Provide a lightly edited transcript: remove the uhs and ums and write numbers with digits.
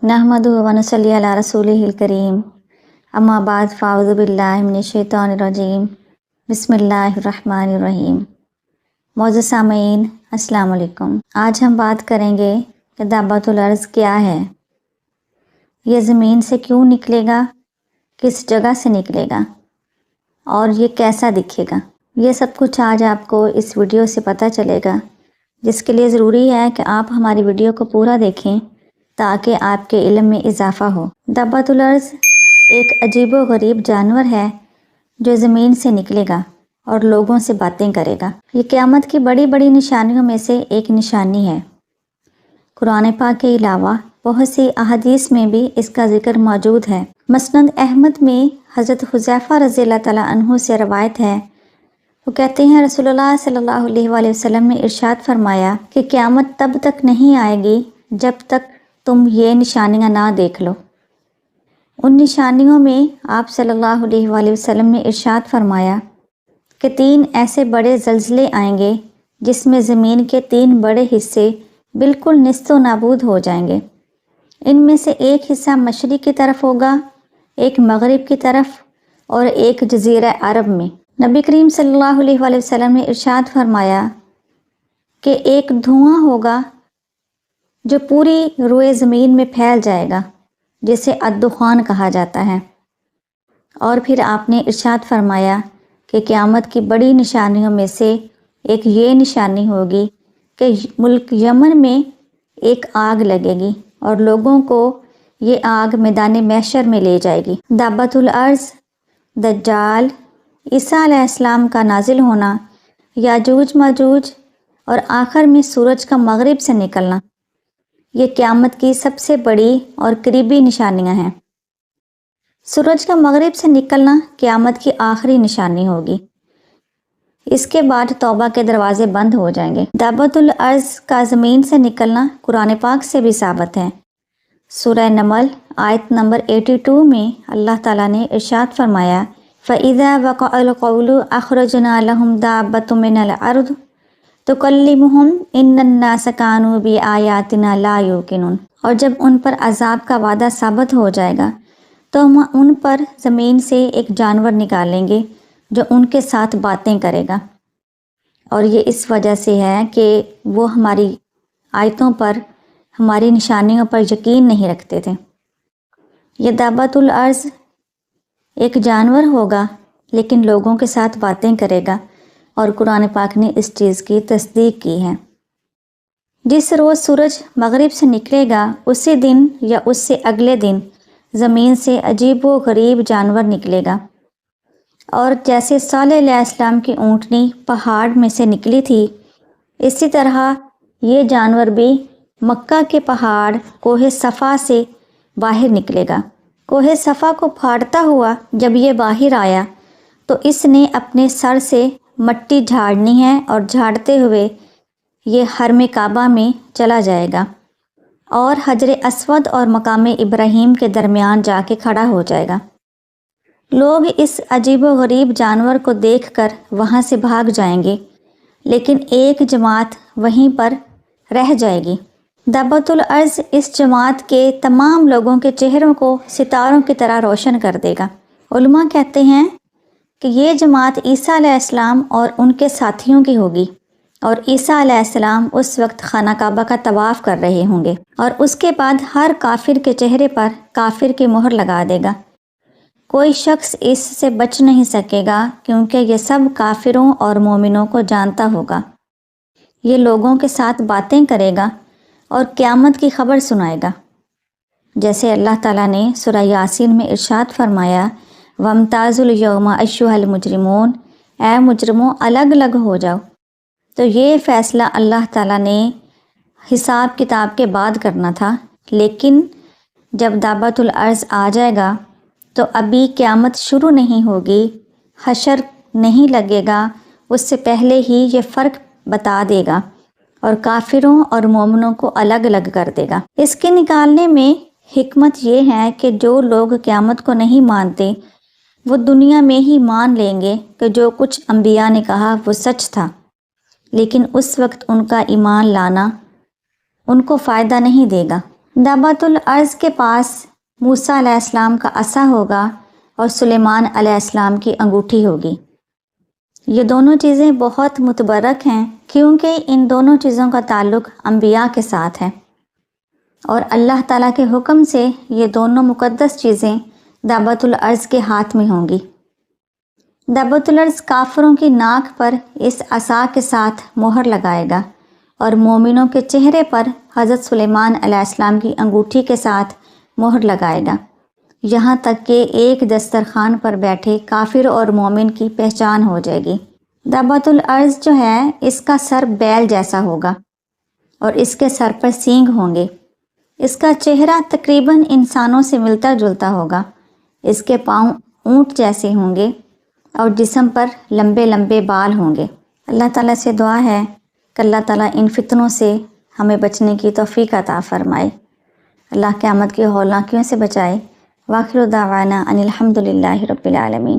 नहमदुहु व नसल्ली अला रसूलिहिल करीम अम्मा बाद फ़ाऊज़ु बिल्लाहि मिनश्शैतानिर रजीम बिस्मिल्लाहिर्रहमानिर्रहीम। मौजूद सामीन अस्सलाम वालेकुम। आज हम बात करेंगे कि दाब्बतुल अर्ज़ क्या है, ये ज़मीन से क्यों निकलेगा, किस जगह से निकलेगा और ये कैसा दिखेगा। ये सब कुछ आज आपको इस वीडियो से पता चलेगा, जिसके लिए ज़रूरी है कि आप हमारी वीडियो को पूरा देखें ताकि आपके इल्म में इजाफ़ा हो। दाब्बतुल अर्ज़ एक अजीबो गरीब जानवर है जो ज़मीन से निकलेगा और लोगों से बातें करेगा। ये क़यामत की बड़ी बड़ी निशानियों में से एक निशानी है। कुरान पाक के अलावा बहुत सी अहादीस में भी इसका ज़िक्र मौजूद है। मसनद अहमद में हज़रत हुज़ैफ़ा रज़ियल्लाहु तआला अन्हु से रवायत है, वो कहते हैं रसूलुल्लाह सल्लल्लाहु अलैहि वसल्लम ने इरशाद फरमाया कि क़यामत तब तक नहीं आएगी जब तक तुम ये निशानियाँ ना देख लो। उन निशानियों में आप सल्लल्लाहु अलैहि वसल्लम ने इरशाद फरमाया कि 3 ऐसे बड़े ज़लज़ले आएंगे जिसमें ज़मीन के 3 बड़े हिस्से बिल्कुल निस्तो नाबूद हो जाएंगे। इनमें से एक हिस्सा मशरिक़ की तरफ होगा, एक मगरिब की तरफ और एक जज़ीरा अरब में। नबी करीम सल्लल्लाहु अलैहि वसल्लम ने इरशाद फरमाया कि एक धुआं होगा जो पूरी रोए ज़मीन में फैल जाएगा, जिसे अद्दुखान कहा जाता है। और फिर आपने इरशाद फरमाया कि क़यामत की बड़ी निशानियों में से एक ये निशानी होगी कि मुल्क यमन में एक आग लगेगी और लोगों को ये आग मैदान महशर में ले जाएगी। दाब्बतुल अर्ज़, दज्जाल, ईसा अलैहिस्सलाम का नाजिल होना, याजूज माजूज और आखिर में सूरज का मगरिब से निकलना, ये क़यामत की सबसे बड़ी और करीबी निशानियां हैं। सूरज का मगरिब से निकलना क़यामत की आखिरी निशानी होगी। इसके बाद तौबा के दरवाजे बंद हो जाएंगे। दाब्बतुल अर्ज़ का ज़मीन से निकलना कुरान पाक से भी साबित है। सूरह नमल आयत नंबर 82 में अल्लाह ताला ने इरशाद फरमाया, फ़इज़ा वक़अल क़ौलु अख़रजना लहुम दाब्बतुम मिनल अर्ज़ तुकल्लिमुहुम इन्नन्नास कानू बि आयातिना ला युक़िनून। और जब उन पर अजाब का वादा साबित हो जाएगा तो हम उन पर ज़मीन से एक जानवर निकालेंगे जो उनके साथ बातें करेगा। और ये इस वजह से है कि वो हमारी आयतों पर, हमारी निशानियों पर यकीन नहीं रखते थे। ये दाब्बतुल अर्ज़ एक जानवर होगा लेकिन लोगों के साथ बातें करेगा और कुरान पाक ने इस चीज़ की तस्दीक की है। जिस रोज़ सूरज मगरिब से निकलेगा उसी दिन या उससे अगले दिन ज़मीन से अजीब व गरीब जानवर निकलेगा। और जैसे सालेह अलैहिस्सलाम की ऊँटनी पहाड़ में से निकली थी, इसी तरह ये जानवर भी मक्का के पहाड़ कोहे सफ़ा से बाहर निकलेगा। कोहे सफ़ा को फाड़ता हुआ जब ये बाहर आया तो इसने अपने सर से मट्टी झाड़नी है और झाड़ते हुए ये हरम काबा में चला जाएगा और हजर अस्वद और मकाम इब्राहीम के दरमियान जाके खड़ा हो जाएगा। लोग इस अजीबो गरीब जानवर को देखकर वहाँ से भाग जाएंगे, लेकिन एक जमात वहीं पर रह जाएगी। दाब्बतुल अर्ज़ इस जमात के तमाम लोगों के चेहरों को सितारों की तरह रोशन कर देगा। उलमा कहते हैं कि ये जमात ईसा अलैहिस्सलाम और उनके साथियों की होगी और ईसा अलैहिस्सलाम उस वक्त खाना काबा का तवाफ़ कर रहे होंगे और उसके बाद हर काफिर के चेहरे पर काफिर की मोहर लगा देगा। कोई शख्स इससे बच नहीं सकेगा क्योंकि ये सब काफिरों और मोमिनों को जानता होगा। ये लोगों के साथ बातें करेगा और क़यामत की खबर सुनाएगा। जैसे अल्लाह ताला ने सूरह यासीन में इरशाद फरमाया, वमताज़ुल यौमा अय्युहल मुजरिमून, ऐ मुजरिमों अलग अलग हो जाओ। तो ये फ़ैसला अल्लाह ताला ने हिसाब किताब के बाद करना था, लेकिन जब दाब्बतुल अर्ज़ आ जाएगा तो अभी क़यामत शुरू नहीं होगी, हशर नहीं लगेगा, उससे पहले ही ये फ़र्क बता देगा और काफिरों और मोमिनों को अलग अलग कर देगा। इसके निकालने में हिकमत ये है कि जो लोग क़यामत को नहीं मानते वो दुनिया में ही मान लेंगे कि जो कुछ अंबिया ने कहा वो सच था, लेकिन उस वक्त उनका ईमान लाना उनको फ़ायदा नहीं देगा। دابۃ الارض کے پاس موسیٰ علیہ السلام کا عصا ہوگا اور سلیمان علیہ السلام کی انگوٹھی ہوگی۔ یہ دونوں چیزیں بہت متبرک ہیں کیونکہ ان دونوں چیزوں کا تعلق انبیاء کے ساتھ ہے، اور اللہ تعالیٰ کے حکم سے یہ دونوں مقدس چیزیں دابۃ الارض کے ہاتھ میں ہوں گی۔ دابۃ الارض کافروں کی ناک پر اس عصا کے ساتھ مہر لگائے گا اور مومنوں کے چہرے پر حضرت سلیمان علیہ السلام کی انگوٹھی کے ساتھ مہر لگائے گا، یہاں تک کہ ایک دسترخوان پر بیٹھے کافر اور مومن کی پہچان ہو جائے گی۔ دابۃ الارض جو ہے اس کا سر بیل جیسا ہوگا اور اس کے سر پر سینگ ہوں گے۔ اس کا چہرہ تقریباً انسانوں سے ملتا جلتا ہوگا، اس کے پاؤں اونٹ جیسے ہوں گے اور جسم پر لمبے لمبے بال ہوں گے۔ اللہ تعالیٰ سے دعا ہے کہ اللہ تعالیٰ ان فتنوں سے ہمیں بچنے کی توفیق عطا فرمائے، اللہ قیامت کی ہولناکیوں سے بچائے۔ وآخر دعوانا ان الحمد للہ رب العالمین۔